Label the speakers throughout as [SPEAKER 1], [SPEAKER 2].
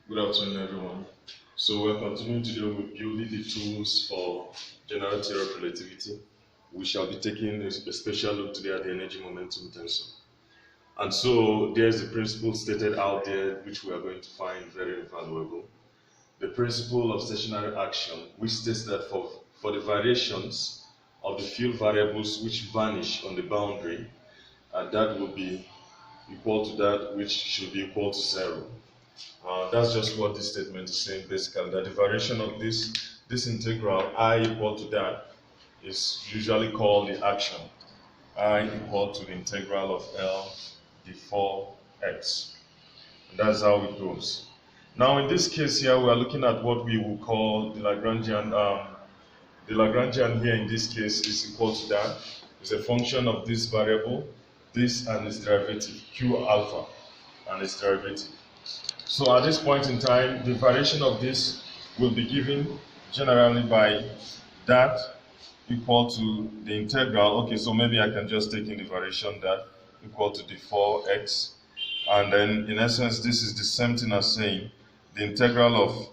[SPEAKER 1] Good afternoon, everyone. So we're continuing today with building the tools for general theory of relativity. We shall be taking a special look today at the energy momentum tensor. And so there's the principle stated out there, which we are going to find very valuable. The principle of stationary action, which states that for the variations of the field variables which vanish on the boundary, that will be equal to that which should be equal to zero. That's just what this statement is saying, basically, that the variation of this integral, I equal to that, is usually called the action. I equal to the integral of L d4x. And that's how it goes. Now, in this case here, we are looking at what we will call the Lagrangian. The Lagrangian here in this case is equal to that. It's a function of this variable, this and its derivative, q alpha, and its derivative. So at this point in time, the variation of this will be given generally by that equal to the integral. Okay, so maybe I can just take in the variation that equal to the 4x. And then in essence, this is the same thing as saying the integral of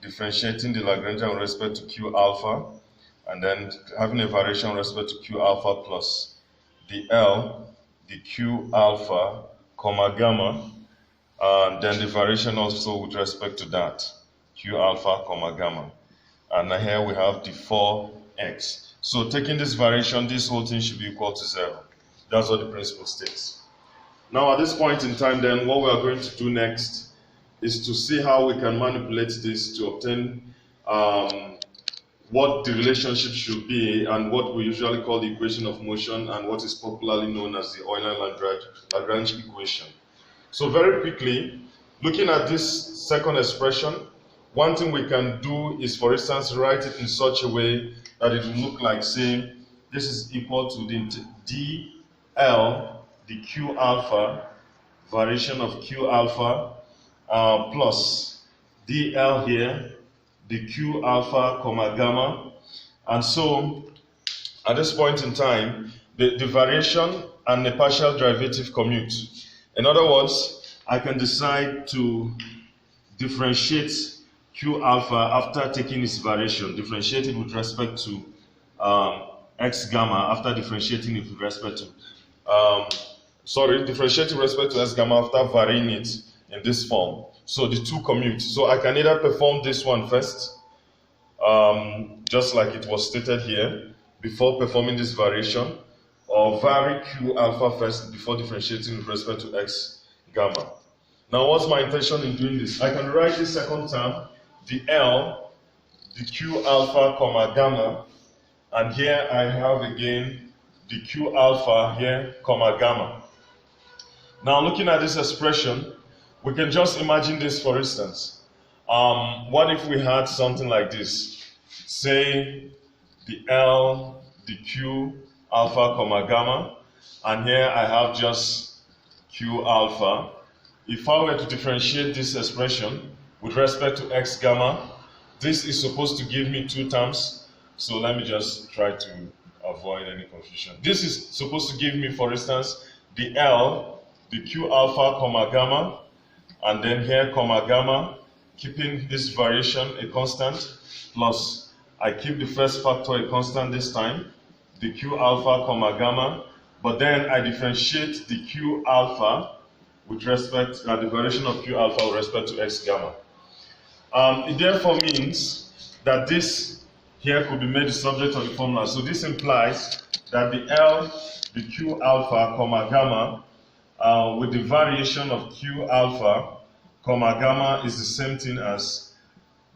[SPEAKER 1] differentiating the Lagrangian with respect to q alpha, and then having a variation with respect to q alpha plus the L, the q alpha, comma gamma, and then the variation also with respect to that, q alpha, comma gamma. And here we have the 4x. So taking this variation, this whole thing should be equal to 0. That's what the principle states. Now at this point in time then, what we are going to do next is to see how we can manipulate this to obtain what the relationship should be and what we usually call the equation of motion and what is popularly known as the Euler-Lagrange equation. So very quickly, looking at this second expression, one thing we can do is, for instance, write it in such a way that it will look like, say, this is equal to the dl, the q alpha, variation of q alpha, plus dl here, the q alpha, comma gamma. And so, at this point in time, the variation and the partial derivative commute. In other words, I can decide to differentiate q alpha after taking its variation, differentiate it with respect to x gamma after differentiating it with respect to, differentiate it with respect to x gamma after varying it in this form. So the two commute. So I can either perform this one first, just like it was stated here, before performing this variation, or vary q alpha first before differentiating with respect to x gamma. Now what's my intention in doing this? I can write this second term, the L, the q alpha, comma gamma, and here I have again the q alpha here, comma gamma. Now looking at this expression, we can just imagine this, for instance. What if we had something like this? Say the L, the q alpha, comma gamma, and here I have just q alpha. If I were to differentiate this expression with respect to x gamma, this is supposed to give me two terms. So let me just try to avoid any confusion. This is supposed to give me, for instance, the L, the q alpha, comma gamma, and then here, comma gamma, keeping this variation a constant, plus I keep the first factor a constant this time, the q alpha, comma gamma, but then I differentiate the q alpha with respect to the variation of q alpha with respect to x gamma. It therefore means that this here could be made the subject of the formula. So this implies that the L, the q alpha, comma gamma, with the variation of q alpha, comma gamma is the same thing as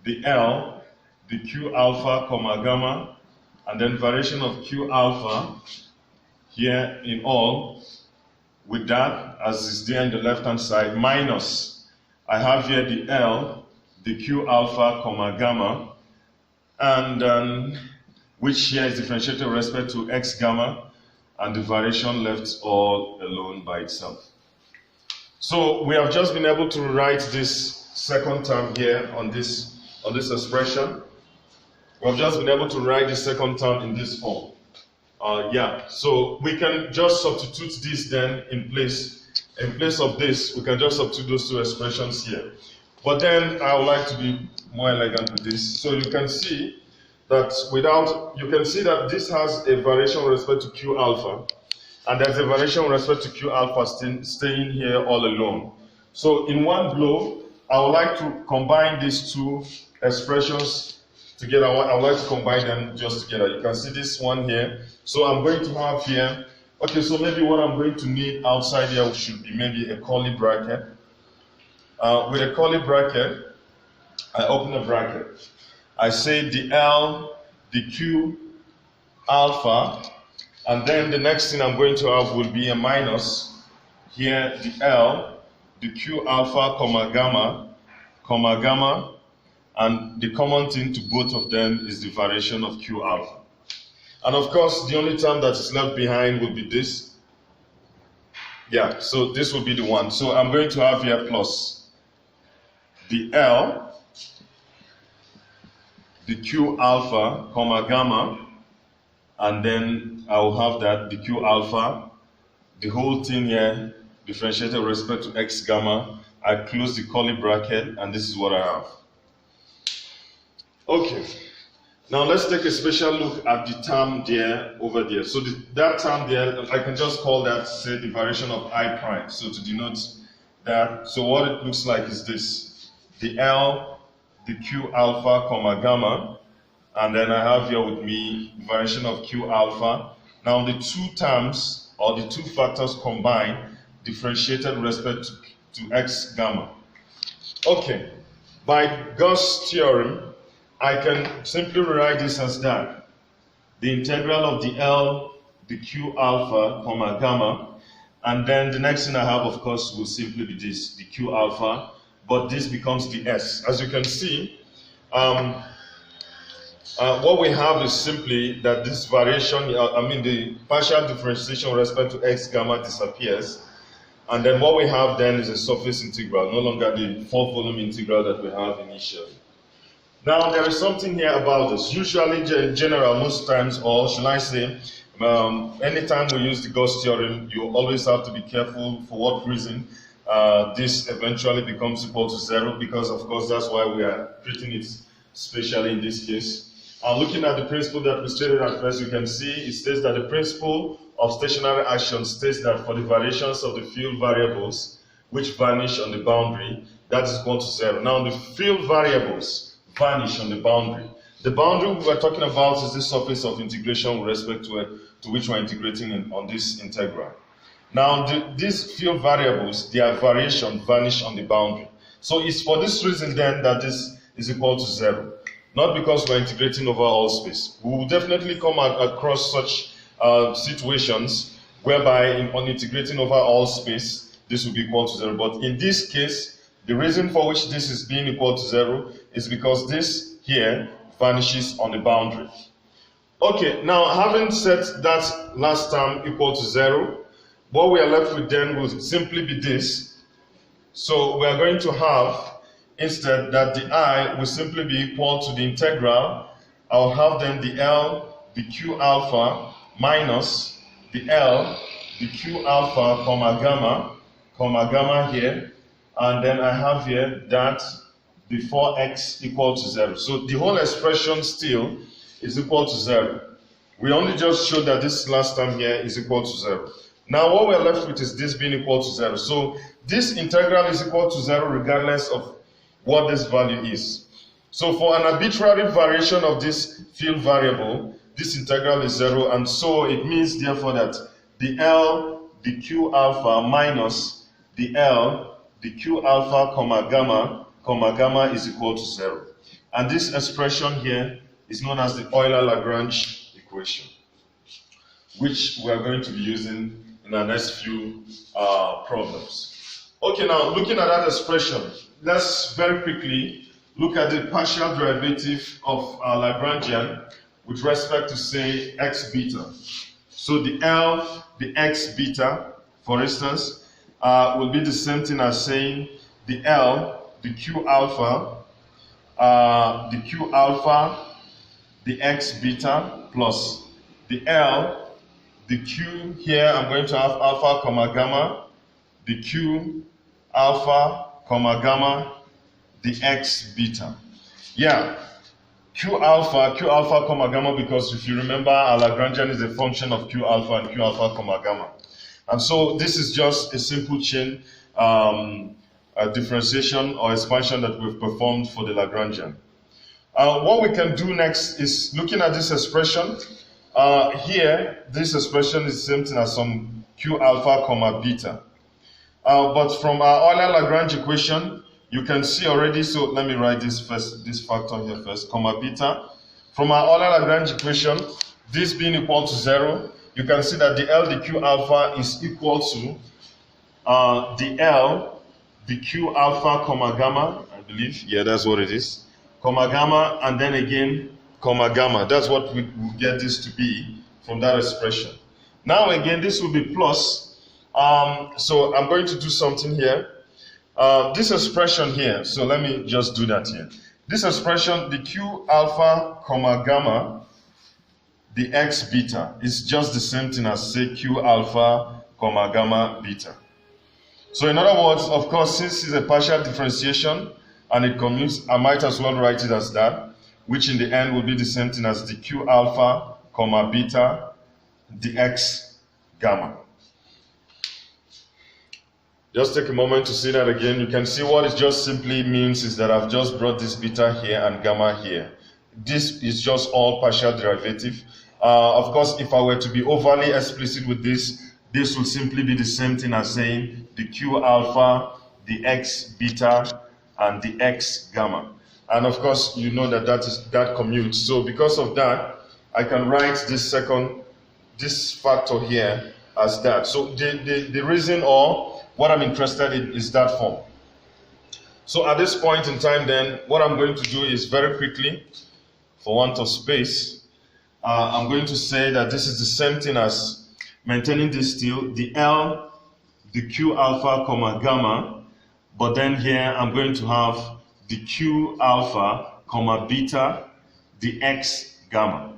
[SPEAKER 1] the L, the q alpha, comma gamma, and then variation of q alpha here in all, with that as is there in the left hand side, minus I have here the L, the q alpha, comma gamma, and which here is differentiated with respect to x gamma, and the variation left all alone by itself. So we have just been able to write this second term here on this expression. We have just been able to write the second term in this form. So we can just substitute this then in place. In place of this, we can just substitute those two expressions here. But then I would like to be more elegant with this. So you can see that this has a variation with respect to Q alpha, and there's a variation with respect to Q alpha staying here all alone. So in one blow, I would like to combine these two expressions together. I would like to combine them just together. You can see this one here. So I'm going to have here, okay, so maybe what I'm going to need outside here should be maybe a curly bracket. With a curly bracket, I open a bracket. I say the L, the Q alpha, and then the next thing I'm going to have will be a minus. Here, the L, the Q alpha, gamma, and the common thing to both of them is the variation of Q alpha. And of course, the only term that is left behind will be this. Yeah, so this will be the one. So I'm going to have here plus the L, the Q alpha, gamma, and then I will have that, the Q alpha, the whole thing here, differentiated with respect to X gamma. I close the curly bracket, and this is what I have. Okay, now let's take a special look at the term there, over there. So that term there, I can just call that, say, the variation of I prime. So to denote that, so what it looks like is this. The L, the Q alpha, gamma, and then I have here with me the variation of Q alpha. Now the two terms, or the two factors combined, differentiated with respect to X gamma. Okay, by Gauss' theorem, I can simply rewrite this as that. The integral of the L, the Q alpha, gamma, and then the next thing I have, of course, will simply be this, the Q alpha, but this becomes the S. As you can see, what we have is simply that this variation, the partial differentiation with respect to X gamma disappears, and then what we have then is a surface integral, no longer the four volume integral that we have initially. Now there is something here about this. Usually, in general, most times, or shall I say, anytime we use the Gauss theorem, you always have to be careful for what reason. This eventually becomes equal to 0, because of course that's why we are treating it specially in this case. Looking at the principle that we stated at first, you can see it states that the principle of stationary action states that for the variations of the field variables which vanish on the boundary, that is equal to 0. Now the field variables vanish on the boundary. The boundary we were talking about is the surface of integration with respect to which we're integrating on this integral. Now, these field variables, their variation vanish on the boundary. So it's for this reason then that this is equal to 0. Not because we're integrating over all space. We will definitely come across such situations whereby on integrating over all space, this will be equal to 0. But in this case, the reason for which this is being equal to 0 is because this here vanishes on the boundary. Okay, now having set that last term equal to 0, what we are left with then will simply be this. So we are going to have, instead, that the I will simply be equal to the integral. I'll have then the L, the Q alpha, minus the L, the Q alpha, gamma here. And then I have here that before X equal to 0. So the whole expression still is equal to 0. We only just showed that this last term here is equal to 0. Now what we're left with is this being equal to 0. So this integral is equal to 0 regardless of what this value is. So for an arbitrary variation of this field variable, this integral is 0, and so it means therefore that the L, the Q alpha minus the L, the Q alpha, gamma is equal to 0. And this expression here is known as the Euler-Lagrange equation, which we are going to be using in our next few problems. Okay, now looking at that expression, let's very quickly look at the partial derivative of Lagrangian with respect to, say, x beta. So the L, the x beta, for instance, will be the same thing as saying the L, the Q alpha, the x beta plus the L, the Q here, I'm going to have alpha, gamma, the Q alpha, gamma, the x beta. Yeah, Q alpha, comma gamma, because if you remember, our Lagrangian is a function of Q alpha and Q alpha, comma gamma. And so this is just a simple chain differentiation or expansion that we've performed for the Lagrangian. What we can do next is looking at this expression. Here, this expression is the same thing as some Q alpha, comma beta. But from our Euler-Lagrange equation, you can see already, so let me write this first, this factor here first, comma beta. From our Euler-Lagrange equation, this being equal to 0, you can see that the L, the Q alpha is equal to the L, the Q alpha, comma gamma, I believe, yeah, that's what it is, comma gamma, and then again, comma gamma. That's what we will get this to be from that expression. Now again, this will be plus, so I'm going to do something here. This expression here, so let me just do that here. This expression, the Q alpha, comma gamma, the x beta, is just the same thing as, say, Q alpha, comma gamma beta. So in other words, of course, since it's a partial differentiation and it commutes, I might as well write it as that, which in the end will be the same thing as the Q alpha, comma beta, the x gamma. Just take a moment to see that again. You can see what it just simply means is that I've just brought this beta here and gamma here. This is just all partial derivative. Of course, if I were to be overly explicit with this, this will simply be the same thing as saying the Q alpha, the x beta, and the x gamma. And of course, you know that that commutes. So because of that, I can write this factor here as that. So the reason, or what I'm interested in, is that form. So at this point in time then, what I'm going to do is very quickly, for want of space, I'm going to say that this is the same thing as maintaining this still, the L, the Q alpha, comma gamma, but then here I'm going to have the Q alpha, comma beta, the x gamma.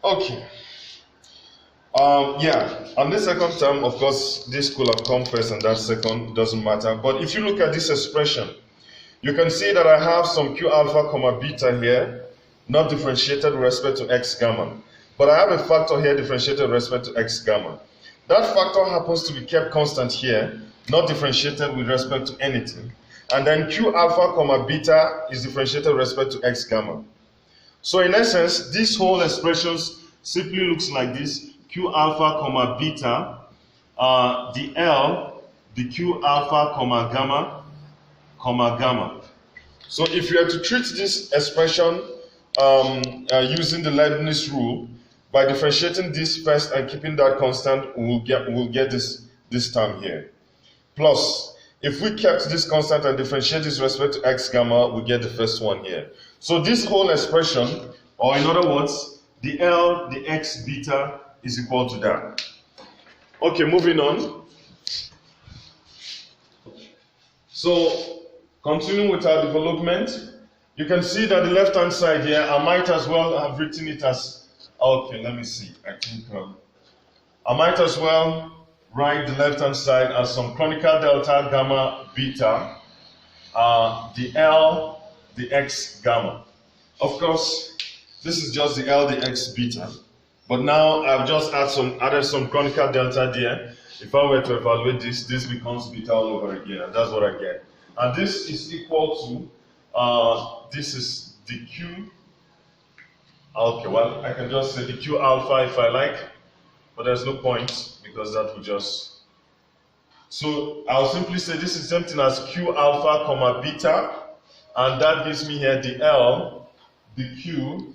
[SPEAKER 1] Okay. Yeah, on the second term, of course, this could have come first and that second, doesn't matter. But if you look at this expression, you can see that I have some Q alpha, comma beta here, not differentiated with respect to x gamma. But I have a factor here differentiated with respect to x gamma. That factor happens to be kept constant here, not differentiated with respect to anything. And then Q alpha, comma beta is differentiated with respect to x gamma. So in essence, this whole expression simply looks like this. Q alpha, comma beta, the L, the Q alpha, comma gamma. So if you are to treat this expression using the Leibniz rule, by differentiating this first and keeping that constant, we'll get this term here. Plus, if we kept this constant and differentiate this with respect to x gamma, we get the first one here. So this whole expression, or in other words, the L, the x beta, is equal to that. Okay, moving on. So, continuing with our development, you can see that the left-hand side here, I might as well have written it as, okay, let me see, I think, I might as well write the left-hand side as some conical delta gamma beta, the L, the x gamma. Of course, this is just the L, the x beta. But now I've just added some conical delta there. If I were to evaluate this becomes beta all over again, and that's what I get. And this is equal to, this is the Q. Okay, well, I can just say the Q alpha if I like, but there's no point because that will just. So I'll simply say this is something as Q alpha, comma beta, and that gives me here the L, the Q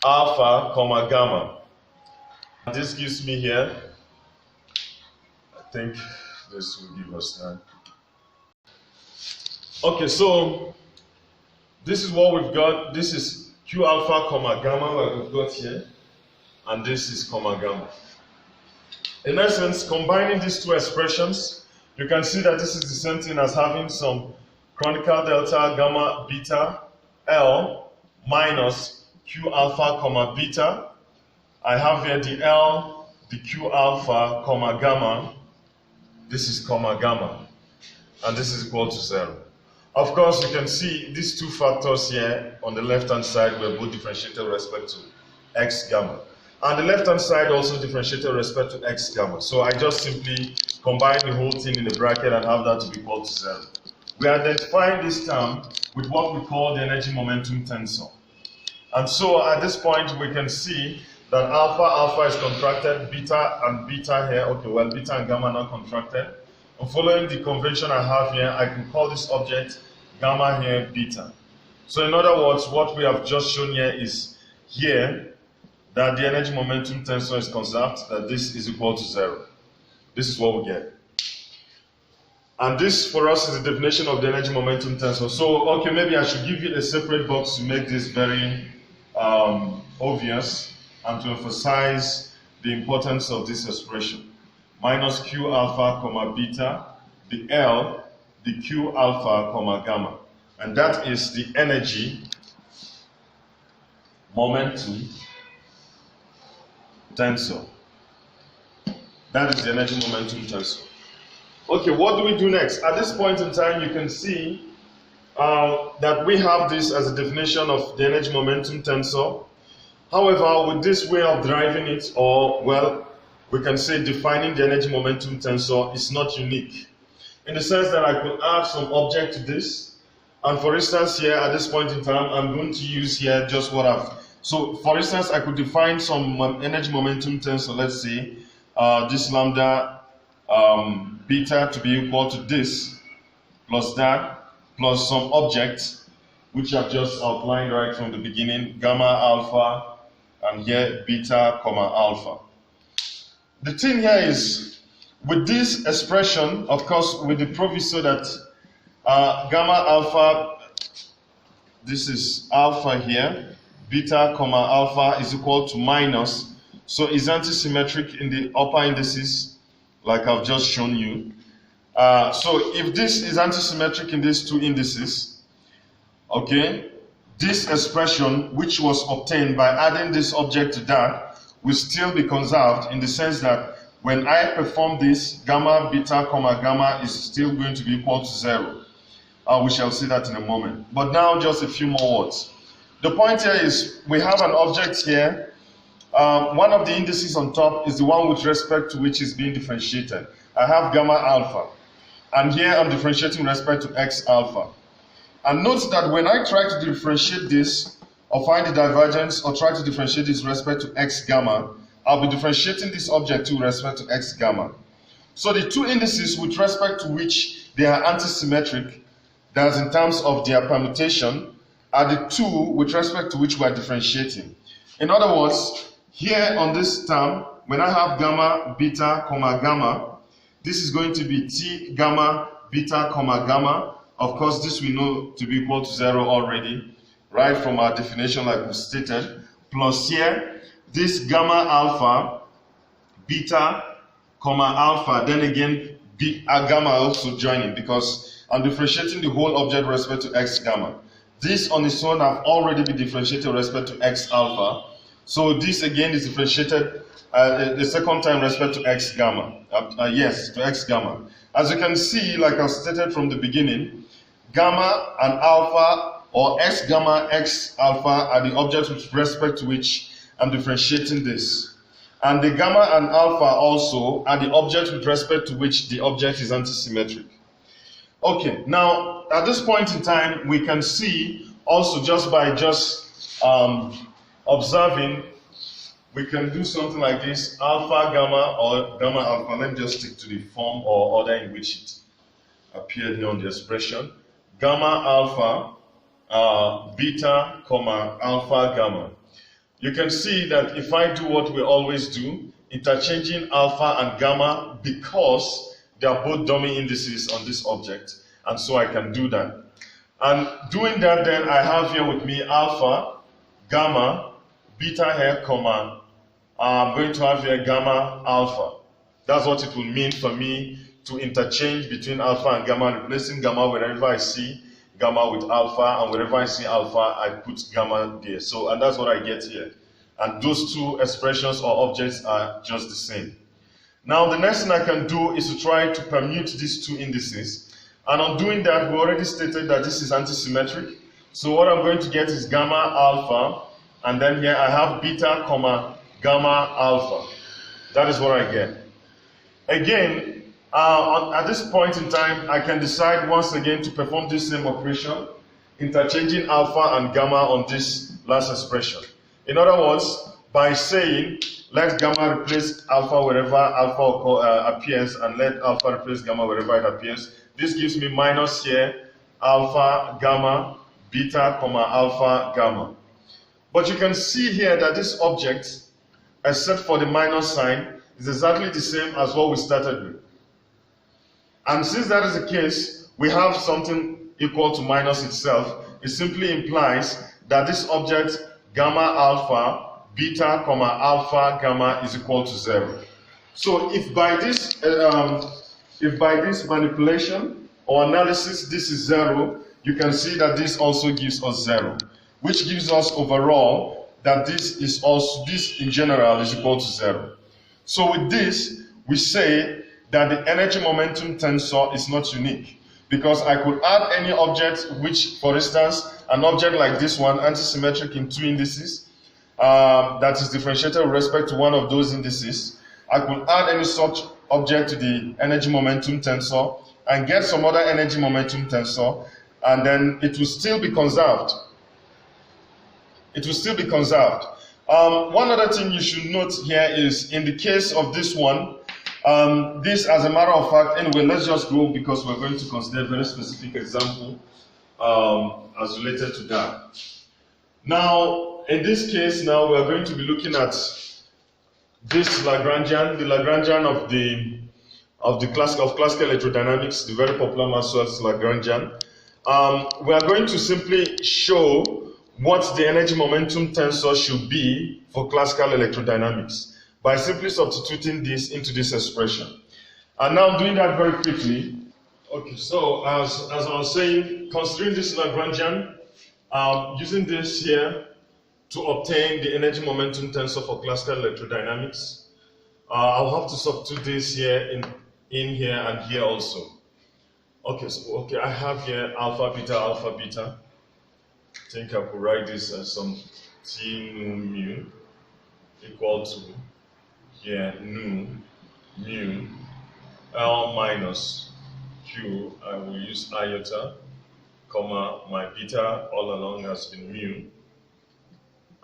[SPEAKER 1] alpha, comma gamma. This gives me here, I think this will give us that. Okay, so this is what we've got. This is Q alpha, comma gamma, what we've got here, and this is comma gamma. In essence, combining these two expressions, you can see that this is the same thing as having some conical delta gamma beta L minus Q alpha, comma beta. I have here the L, the Q alpha, comma gamma. This is comma gamma. And this is equal to 0. Of course, you can see these two factors here on the left-hand side were both differentiated with respect to x gamma. And the left-hand side also differentiated with respect to x gamma. So I just simply combine the whole thing in the bracket and have that to be equal to 0. We identify this term with what we call the energy momentum tensor. And so at this point we can see that alpha is contracted, beta and beta here, okay, well beta and gamma are not contracted. And following the convention I have here, I can call this object gamma here beta. So in other words, what we have just shown here is here that the energy momentum tensor is conserved, that this is equal to 0. This is what we get. And this for us is the definition of the energy momentum tensor. So, okay, maybe I should give you a separate box to make this very obvious and to emphasize the importance of this expression. Minus Q alpha comma beta, the L, the Q alpha comma gamma. And that is the energy momentum tensor. That is the energy momentum tensor. Okay, what do we do next? At this point in time, you can see that we have this as a definition of the energy momentum tensor. However, with this way of deriving it, or well, we can say defining the energy momentum tensor is not unique. In the sense that I could add some object to this. And for instance, here at this point in time, I'm going to use here just what I've. So, for instance, I could define some energy momentum tensor, let's say, this lambda beta to be equal to this, plus that, plus some object, which I've just outlined right from the beginning, gamma alpha, and here beta comma alpha. The thing here is, with this expression, of course, with the proviso that gamma alpha, this is alpha here, beta comma alpha is equal to minus, so it's antisymmetric in the upper indices, like I've just shown you. So if this is antisymmetric in these two indices, okay, this expression, which was obtained by adding this object to that, will still be conserved in the sense that when I perform this, gamma, beta, comma, gamma is still going to be equal to 0. We shall see that in a moment. But now just a few more words. The point here is we have an object here. One of the indices on top is the one with respect to which is being differentiated. I have gamma alpha. And here I'm differentiating with respect to x alpha. And note that when I try to differentiate this, or find the divergence, or try to differentiate this with respect to x gamma, I'll be differentiating this object with respect to x gamma. So the two indices with respect to which they are antisymmetric, that's in terms of their permutation, are the two with respect to which we are differentiating. In other words, here on this term, when I have gamma, beta, comma, gamma, this is going to be T gamma, beta, comma, gamma. Of course, this we know to be equal to 0 already, right from our definition like we stated. Plus here, this gamma alpha, beta, comma, alpha, then again, gamma also joining because I'm differentiating the whole object with respect to x gamma. This on its own have already been differentiated with respect to x alpha. So this again is differentiated the second time with respect to x gamma. Yes, to x gamma. As you can see, like I stated from the beginning, gamma and alpha, or x gamma, x alpha are the objects with respect to which I'm differentiating this. And the gamma and alpha also are the objects with respect to which the object is antisymmetric. Okay, now at this point in time, we can see also just by observing, we can do something like this, alpha, gamma, or gamma, alpha. Let me just stick to the form or order in which it appeared here on the expression. Gamma, alpha, beta, comma, alpha, gamma. You can see that if I do what we always do, interchanging alpha and gamma because they are both dummy indices on this object, and so I can do that. And doing that, then I have here with me alpha, gamma, beta here, comma, I'm going to have here gamma, alpha. That's what it will mean for me to interchange between alpha and gamma, replacing gamma wherever I see gamma with alpha, and wherever I see alpha, I put gamma there. So, and that's what I get here. And those two expressions or objects are just the same. Now, the next thing I can do is to try to permute these two indices. And on doing that, we already stated that this is antisymmetric. So what I'm going to get is gamma alpha, and then here I have beta comma gamma alpha. That is what I get. Again, at this point in time, I can decide once again to perform this same operation, interchanging alpha and gamma on this last expression. In other words, by saying let gamma replace alpha wherever alpha appears, and let alpha replace gamma wherever it appears, this gives me minus here alpha gamma beta comma alpha gamma. But you can see here that this object, except for the minus sign, is exactly the same as what we started with. And since that is the case, we have something equal to minus itself. It simply implies that this object gamma alpha beta comma alpha gamma is equal to 0. So if by this manipulation or analysis this is 0, you can see that this also gives us 0, which gives us overall that this in general is equal to 0. So with this, we say that the energy momentum tensor is not unique, because I could add any object which, for instance, an object like this one, antisymmetric in 2 indices, that is differentiated with respect to one of those indices. I could add any such object to the energy momentum tensor and get some other energy momentum tensor, and then it will still be conserved. It will still be conserved. One other thing you should note here is, in the case of this one, this, as a matter of fact, anyway, let's just go, because we're going to consider a very specific example as related to that. Now, in this case, now we're going to be looking at this Lagrangian, the Lagrangian of classical electrodynamics, the very popular Maxwell's Lagrangian. We are going to simply show what the energy momentum tensor should be for classical electrodynamics by simply substituting this into this expression. And now I'm doing that very quickly. Okay, so as I was saying, considering this Lagrangian, using this here to obtain the energy momentum tensor for classical electrodynamics, I'll have to substitute this here in here and here also. Okay, so I have here alpha beta. I think I could write this as some T nu mu equal to here nu mu L minus Q. I will use iota, comma, my beta all along has been mu,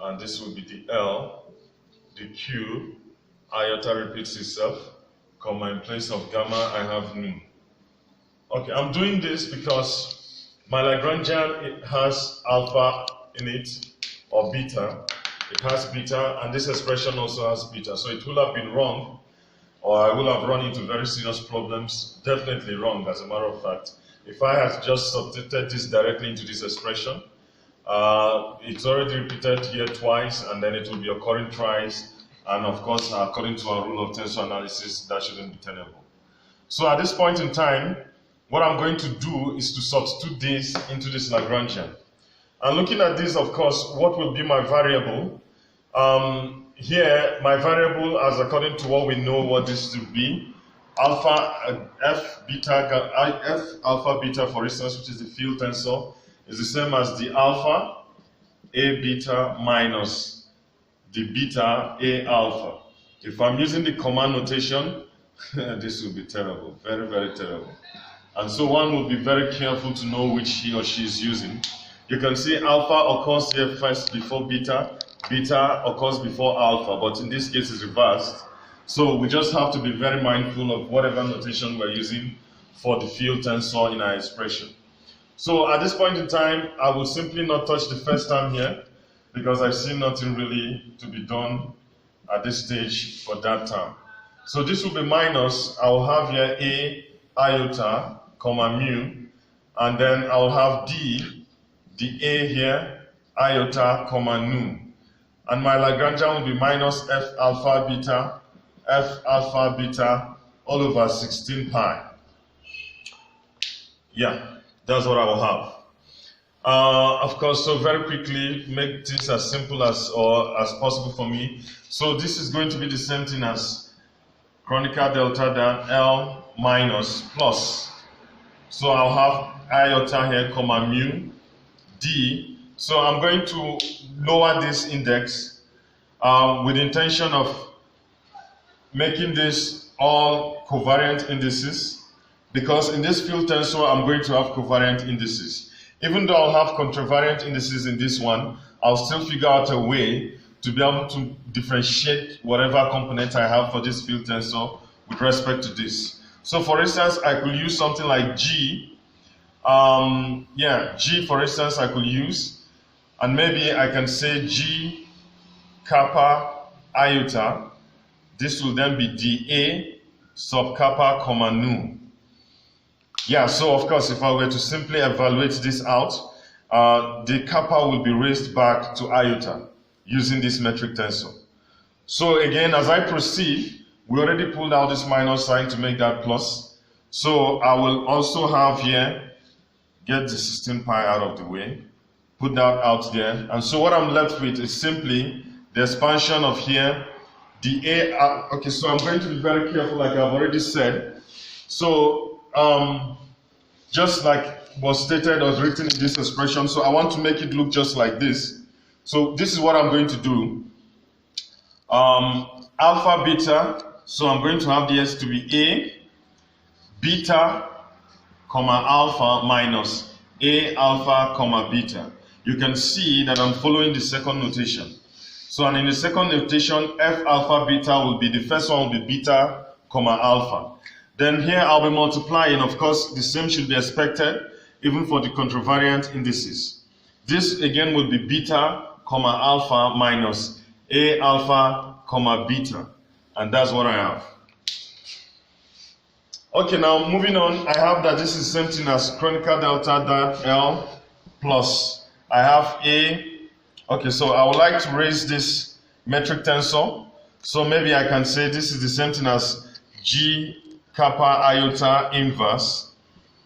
[SPEAKER 1] and this will be the L, the Q, iota repeats itself, comma, in place of gamma I have nu. Okay, I'm doing this because my Lagrangian, it has alpha in it, or beta. It has beta, and this expression also has beta. So it will have been wrong, or I will have run into very serious problems. Definitely wrong, as a matter of fact. If I had just substituted this directly into this expression, it's already repeated here twice, and then it will be occurring twice. And of course, according to our rule of tensor analysis, that shouldn't be tenable. So at this point in time, what I'm going to do is to substitute this into this Lagrangian. And looking at this, of course, what will be my variable? Here, my variable, as according to what we know what this should be, alpha, F alpha beta, for instance, which is the field tensor, is the same as the alpha A beta minus the beta A alpha. If I'm using the command notation, this will be terrible, very, very terrible. And so one will be very careful to know which he or she is using. You can see alpha occurs here first before beta, beta occurs before alpha, but in this case it's reversed. So we just have to be very mindful of whatever notation we're using for the field tensor in our expression. So at this point in time, I will simply not touch the first term here, because I see nothing really to be done at this stage for that term. So this will be minus, I will have here A iota, comma mu, and then I'll have D, the A here, iota, comma nu. And my Lagrangian will be minus F alpha beta all over 16 pi. Yeah, that's what I will have. Of course, so very quickly, make this as simple as possible for me. So this is going to be the same thing as chronicle delta down L minus plus So I'll have iota here, comma mu, d. So I'm going to lower this index with the intention of making this all covariant indices, because in this field tensor I'm going to have covariant indices. Even though I'll have contravariant indices in this one, I'll still figure out a way to be able to differentiate whatever component I have for this field tensor with respect to this. So for instance, I could use something like G. G for instance I could use, and maybe I can say G kappa iota. This will then be dA sub kappa comma nu. Yeah, so of course, if I were to simply evaluate this out, the kappa will be raised back to iota using this metric tensor. So again, as I proceed, we already pulled out this minus sign to make that plus. So I will also have here, get the 16 pi out of the way, put that out there. And so what I'm left with is simply the expansion of here, the A. Okay, so I'm going to be very careful, like I've already said. So just like was stated or written in this expression, so I want to make it look just like this. So this is what I'm going to do. Alpha beta, so I'm going to have the S to be A beta comma alpha minus A alpha comma beta. You can see that I'm following the second notation. So and in the second notation, F alpha beta will be, the first one will be beta comma alpha. Then here I'll be multiplying, of course, the same should be expected, even for the contravariant indices. This again will be beta comma alpha minus A alpha comma beta. And that's what I have. Okay, now moving on, I have that this is the same thing as chronicle delta dot L plus. I have A. Okay, so I would like to raise this metric tensor. So maybe I can say this is the same thing as G kappa iota inverse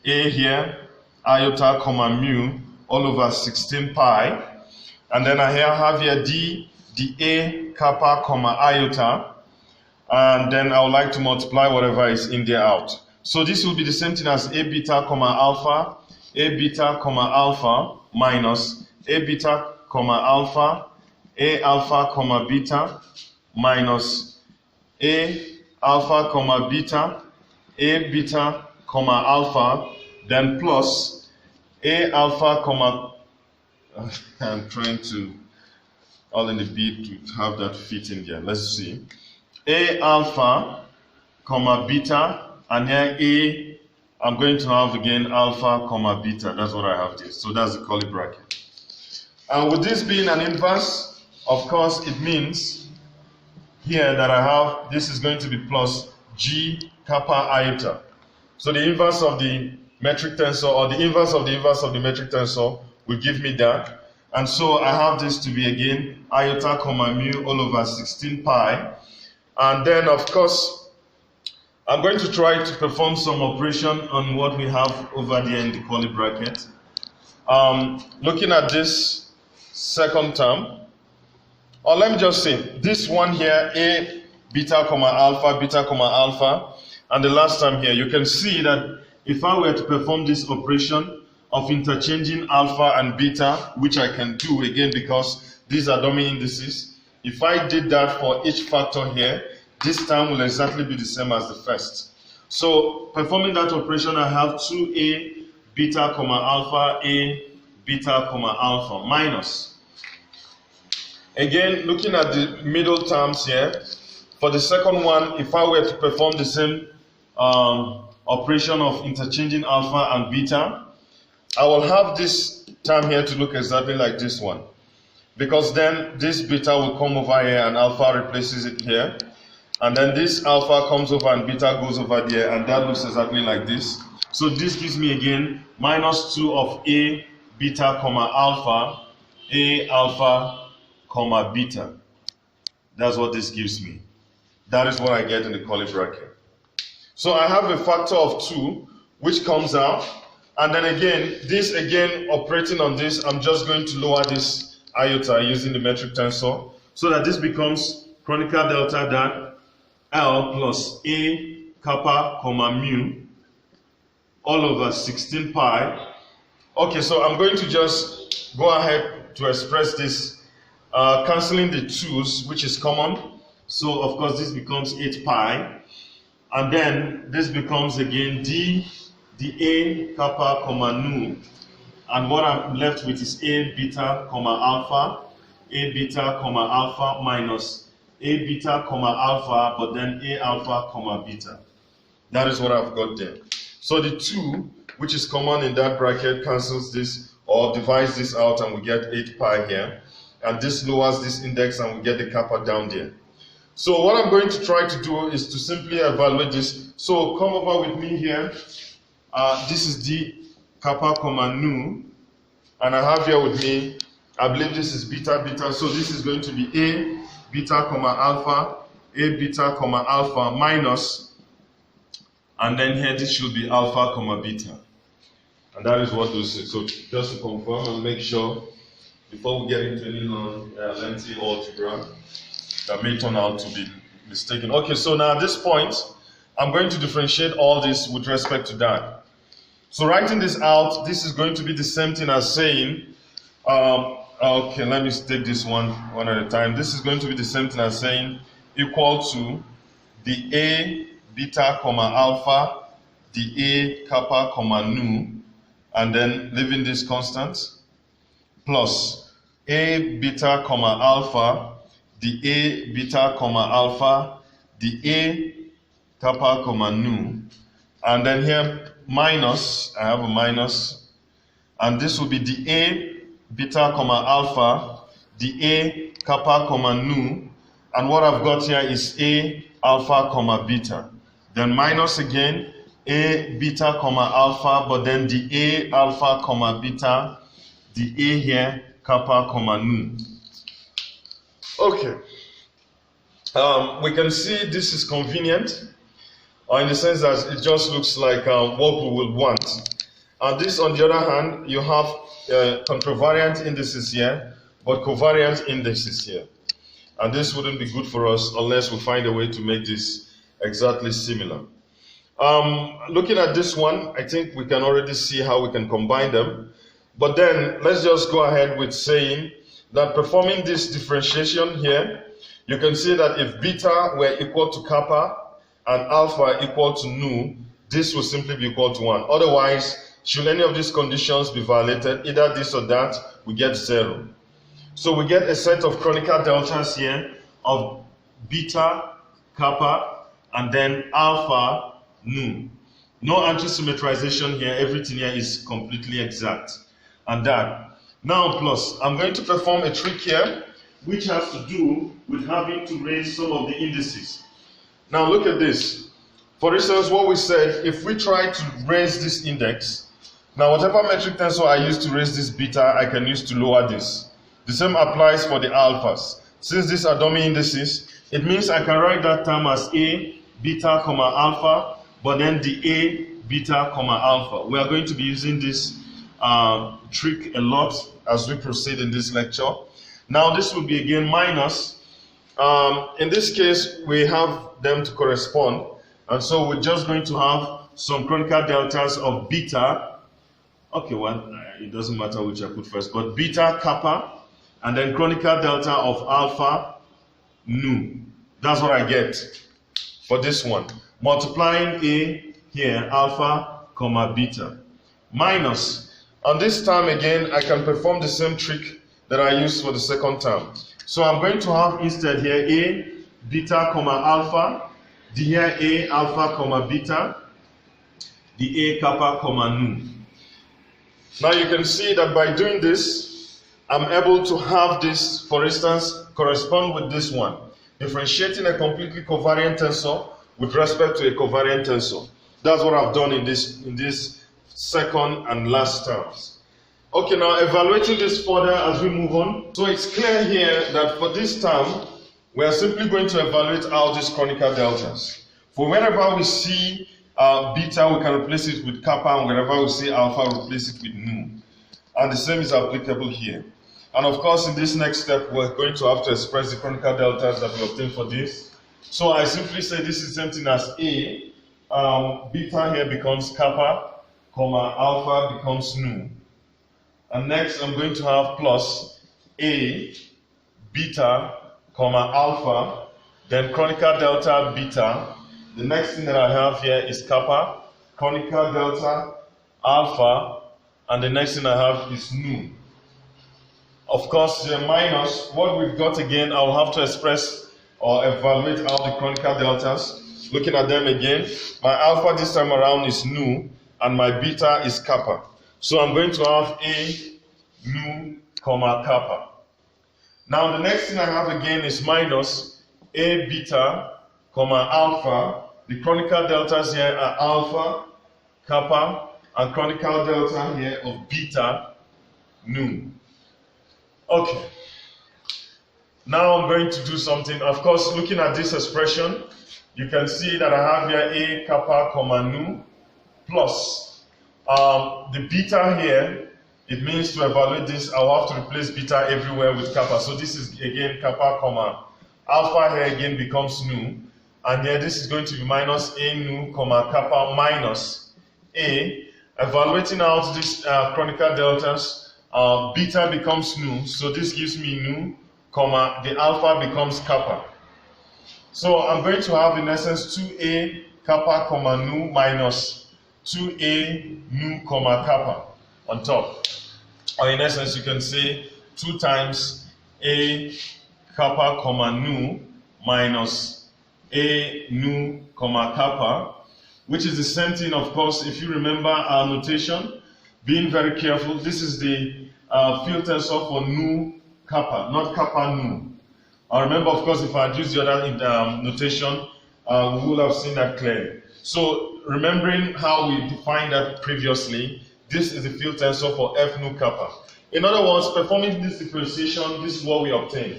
[SPEAKER 1] A here, iota comma mu all over 16 pi. And then I have here D, the A kappa comma iota. And then I would like to multiply whatever is in there out. So this will be the same thing as A beta comma alpha minus A beta comma alpha, A alpha comma beta minus A alpha comma beta, A beta comma alpha, then plus A alpha comma, I'm trying to, all in the beat to have that fit in there. Let's see. A alpha comma beta, and here A, I'm going to have again alpha comma beta. That's what I have there. So that's the curly bracket. And with this being an inverse, of course, it means here that I have, this is going to be plus G kappa iota. So the inverse of the metric tensor, or the inverse of the metric tensor, will give me that. And so I have this to be again iota comma mu all over 16 pi. And then, of course, I'm going to try to perform some operation on what we have over there in the curly bracket. Looking at this second term, or let me just say, this one here, A beta comma alpha, and the last term here, you can see that if I were to perform this operation of interchanging alpha and beta, which I can do again because these are dummy indices, if I did that for each factor here, this term will exactly be the same as the first. So performing that operation, I have 2A beta comma alpha, A beta comma alpha minus. Again, looking at the middle terms here, for the second one, if I were to perform the same operation of interchanging alpha and beta, I will have this term here to look exactly like this one. Because then this beta will come over here and alpha replaces it here. And then this alpha comes over and beta goes over there, and that looks exactly like this. So this gives me again minus 2 of A beta comma alpha, A alpha comma beta. That's what this gives me. That is what I get in the curly bracket. So I have a factor of 2 which comes out, and then again, this again operating on this, I'm just going to lower this iota using the metric tensor so that this becomes chronicle delta dot L plus A kappa comma mu all over 16 pi. Okay, so I'm going to just go ahead to express this, cancelling the 2's, which is common. So of course this becomes 8 pi. And then this becomes again d, the a kappa comma nu. And what I'm left with is a beta comma alpha, a beta comma alpha minus a beta comma alpha, but then a alpha comma beta. That is what I've got there. So the 2, which is common in that bracket, cancels this or divides this out, and we get 8 pi here. And this lowers this index, and we get the kappa down there. So what I'm going to try to do is to simply evaluate this. So come over with me here. This is d kappa comma nu, and I have here with me, I believe this is beta beta. So this is going to be a beta comma alpha, a beta comma alpha minus, and then here this should be alpha comma beta. And that is what this is. So just to confirm and make sure, before we get into any long lengthy algebra that may turn out to be mistaken. Okay, so now at this point, I'm going to differentiate all this with respect to that. So writing this out, this is going to be the same thing as saying, okay, let me take this one at a time. This is going to be the same thing as saying equal to the a beta comma alpha, the a kappa comma nu, and then leaving this constant, plus a beta comma alpha, the a beta comma alpha, the a kappa comma nu, and then here minus, I have a minus, and this will be the a beta comma alpha, the a kappa comma nu, and what I've got here is a alpha comma beta. Then minus again, a beta comma alpha, but then the a alpha comma beta, the a here kappa comma nu. Okay, we can see this is convenient, or in the sense that it just looks like what we would want. And this, on the other hand, you have contravariant indices here, but covariant indices here. And this wouldn't be good for us unless we find a way to make this exactly similar. Looking at this one, I think we can already see how we can combine them. But then let's just go ahead with saying that performing this differentiation here, you can see that if beta were equal to kappa and alpha equal to nu, this will simply be equal to 1. Otherwise, should any of these conditions be violated, either this or that, we get 0. So we get a set of conical deltas here of beta, kappa, and then alpha, nu. No anti-symmetrization here, everything here is completely exact. And that. Now plus, I'm going to perform a trick here, which has to do with having to raise some of the indices. Now look at this. For instance, what we said, if we try to raise this index, now whatever metric tensor I use to raise this beta, I can use to lower this. The same applies for the alphas. Since these are dummy indices, it means I can write that term as a beta comma alpha, but then the a beta comma alpha. We are going to be using this trick a lot as we proceed in this lecture. Now this will be again minus. In this case, we have them to correspond, and so we're just going to have some conical deltas of beta. Okay, well, it doesn't matter which I put first, but beta kappa, and then conical delta of alpha nu. That's what I get for this one. Multiplying a here, alpha comma beta, minus. On this term again, I can perform the same trick that I used for the second term. So I'm going to have instead here a beta comma alpha, the here a alpha comma beta, the a kappa comma nu. Now you can see that by doing this, I'm able to have this, for instance, correspond with this one, differentiating a completely covariant tensor with respect to a covariant tensor. That's what I've done in this second and last terms. Okay, now evaluating this further as we move on. So it's clear here that for this term, we are simply going to evaluate all these conical deltas. For whenever we see beta, we can replace it with kappa, and whenever we see alpha, replace it with nu. And the same is applicable here. And of course, in this next step, we're going to have to express the conical deltas that we obtain for this. So I simply say this is something as a, beta here becomes kappa, comma alpha becomes nu. And next I'm going to have plus A beta comma alpha, then chronicle delta beta. The next thing that I have here is kappa, chronicle delta alpha, and the next thing I have is nu. Of course, the minus, what we've got again, I'll have to express or evaluate all the chronicle deltas. Looking at them again, my alpha this time around is nu, and my beta is kappa. So I'm going to have A nu comma kappa. Now the next thing I have again is minus A beta comma alpha. The chronicle deltas here are alpha, kappa, and chronicle delta here of beta nu. Okay. Now I'm going to do something. Of course, looking at this expression, you can see that I have here A kappa comma nu plus the beta here. It means to evaluate this, I'll have to replace beta everywhere with kappa. So this is again kappa comma alpha here again becomes nu, and here this is going to be minus A nu comma kappa minus A. Evaluating out this chronicle deltas, beta becomes nu, so this gives me nu comma the alpha becomes kappa. So I'm going to have in essence 2A kappa comma nu minus 2A nu comma kappa on top. Or in essence you can say 2 times A kappa comma nu minus A nu comma kappa, which is the same thing, of course, if you remember our notation, being very careful, this is the field tensor for nu kappa, not kappa nu. Remember, of course, if I had used the other notation, we would have seen that clearly. So, remembering how we defined that previously, this is the field tensor for F nu kappa. In other words, performing this differentiation, this is what we obtain.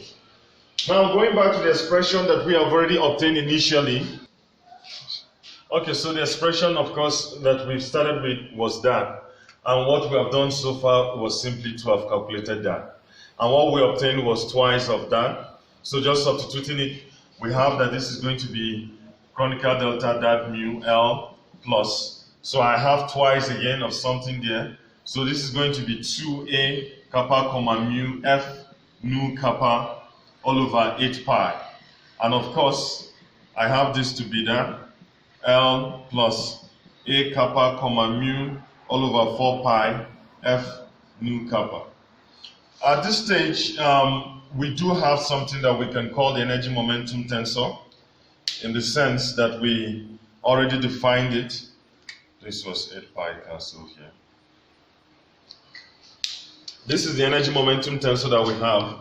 [SPEAKER 1] Now, going back to the expression that we have already obtained initially. Okay, so the expression, of course, that we started with was that. And what we have done so far was simply to have calculated that. And what we obtained was twice of that. So just substituting it, we have that this is going to be chronicle delta that mu L plus. So I have twice again of something there. So this is going to be 2A kappa comma mu F nu kappa all over 8 pi. And of course, I have this to be that L plus A kappa comma mu all over 4 pi F nu kappa. At this stage, we do have something that we can call the energy momentum tensor, in the sense that we already defined it. This was 8 pi cancelled here. This is the energy momentum tensor that we have.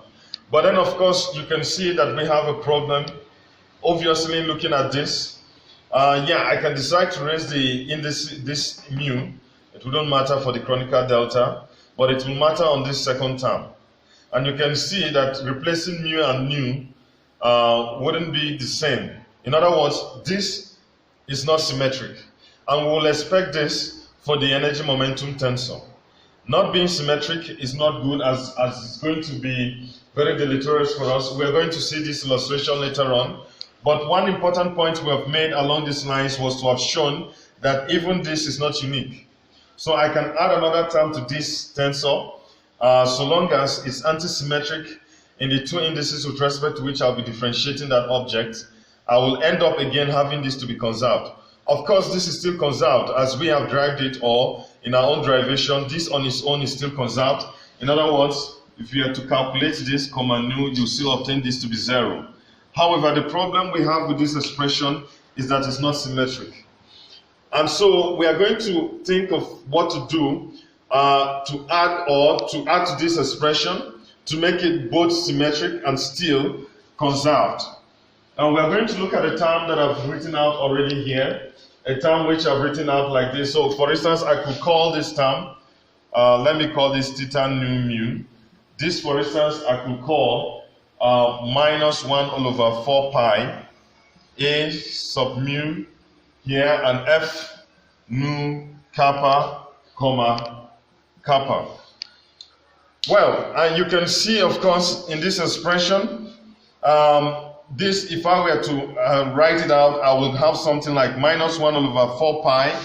[SPEAKER 1] But then, of course, you can see that we have a problem. Obviously, looking at this, I can decide to raise this mu. It wouldn't matter for the chronicle delta, but it will matter on this second term. And you can see that replacing mu and nu wouldn't be the same. In other words, this is not symmetric. And we will expect this for the energy momentum tensor. Not being symmetric is not good, as it's going to be very deleterious for us. We're going to see this illustration later on. But one important point we have made along these lines was to have shown that even this is not unique. So I can add another term to this tensor, so long as it's antisymmetric in the 2 indices with respect to which I'll be differentiating that object. I will end up again having this to be conserved. Of course, this is still conserved as we have derived it, or in our own derivation, this on its own is still conserved. In other words, if you are to calculate this comma nu, you still obtain this to be 0. However, the problem we have with this expression is that it's not symmetric. And so we are going to think of what to do to add to this expression to make it both symmetric and still conserved. And we are going to look at a term that I've written out already here, a term which I've written out like this. So for instance, I could call this term, let me call this theta nu mu. This, for instance, I could call minus 1 all over 4 pi A sub mu here, and F nu kappa comma kappa. Well, and you can see, of course, in this expression, this, if I were to write it out, I would have something like minus 1 all over 4 pi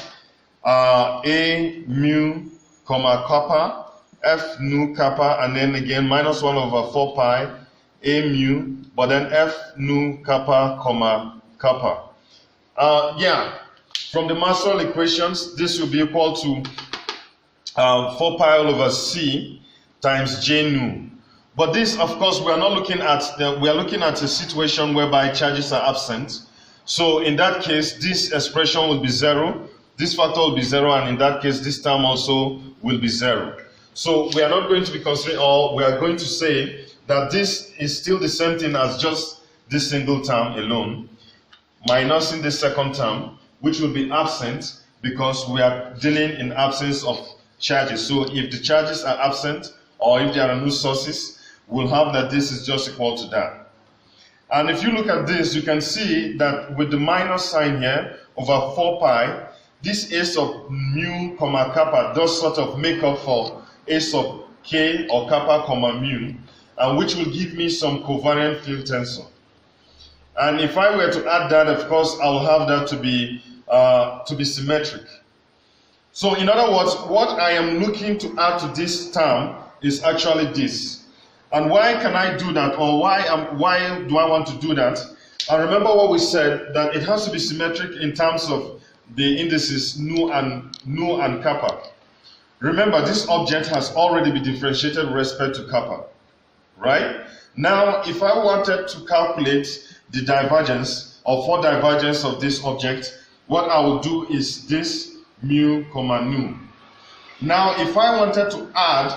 [SPEAKER 1] A mu comma kappa, F nu kappa, and then again minus 1 over 4 pi A mu, but then F nu kappa comma kappa. From the Maxwell equations, this will be equal to 4 pi all over C times J nu. But this, of course, we are not looking at we are looking at a situation whereby charges are absent. So in that case, this expression will be 0, this factor will be 0, and in that case, this term also will be 0. So we are not going to be considering, or we are going to say that this is still the same thing as just this single term alone, minus in the second term, which will be absent because we are dealing in absence of charges. So if the charges are absent, or if there are no sources, we'll have that this is just equal to that. And if you look at this, you can see that with the minus sign here over 4 pi, this a sub mu comma kappa does sort of make up for a sub k or kappa comma mu, and which will give me some covariant field tensor. And if I were to add that, of course, I will have that to be symmetric. So in other words, what I am looking to add to this term is actually this. And why can I do that, or why do I want to do that? And remember what we said, that it has to be symmetric in terms of the indices nu and kappa. Remember, this object has already been differentiated with respect to kappa, right? Now, if I wanted to calculate the divergence, or for divergence of this object, what I will do is this mu comma nu. Now, if I wanted to add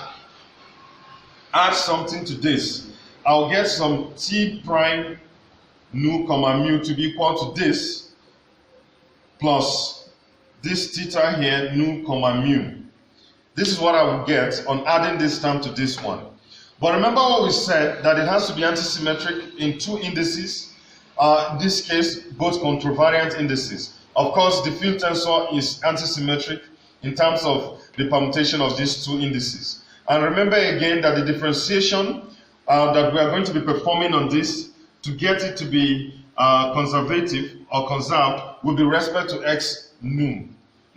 [SPEAKER 1] something to this, I'll get some t prime nu comma mu to be equal to this plus this theta here nu comma mu. This is what I will get on adding this term to this one. But remember what we said, that it has to be antisymmetric in two indices, in this case both contravariant indices. Of course, the field tensor is antisymmetric in terms of the permutation of these two indices. And remember again that the differentiation that we are going to be performing on this to get it to be conservative or conserved will be respect to x nu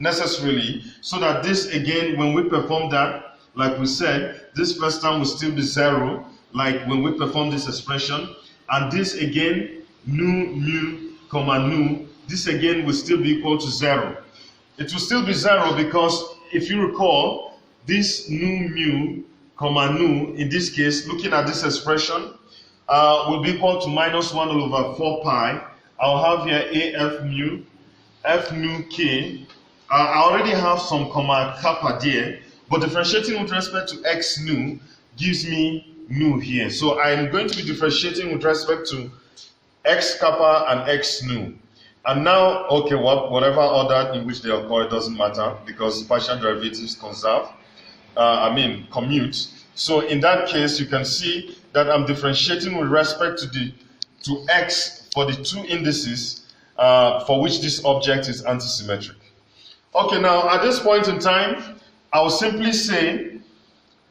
[SPEAKER 1] necessarily, so that this again, when we perform that, like we said, this first term will still be 0, like when we perform this expression, and this again, nu mu comma nu, this again will still be equal to 0. It will still be 0 because if you recall, this nu mu comma nu, in this case, looking at this expression, will be equal to minus 1 over 4 pi. I'll have here a f mu, f nu k. I already have some comma kappa there, but differentiating with respect to x nu gives me nu here. So I'm going to be differentiating with respect to x kappa and x nu. And now, okay, whatever order in which they occur, it doesn't matter because partial derivatives conserve. Commute. So in that case, you can see that I'm differentiating with respect to x for the two indices for which this object is antisymmetric. Okay, now at this point in time, I will simply say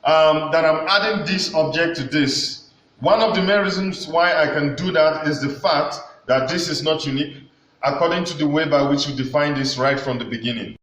[SPEAKER 1] that I'm adding this object to this. One of the main reasons why I can do that is the fact that this is not unique according to the way by which we define this right from the beginning.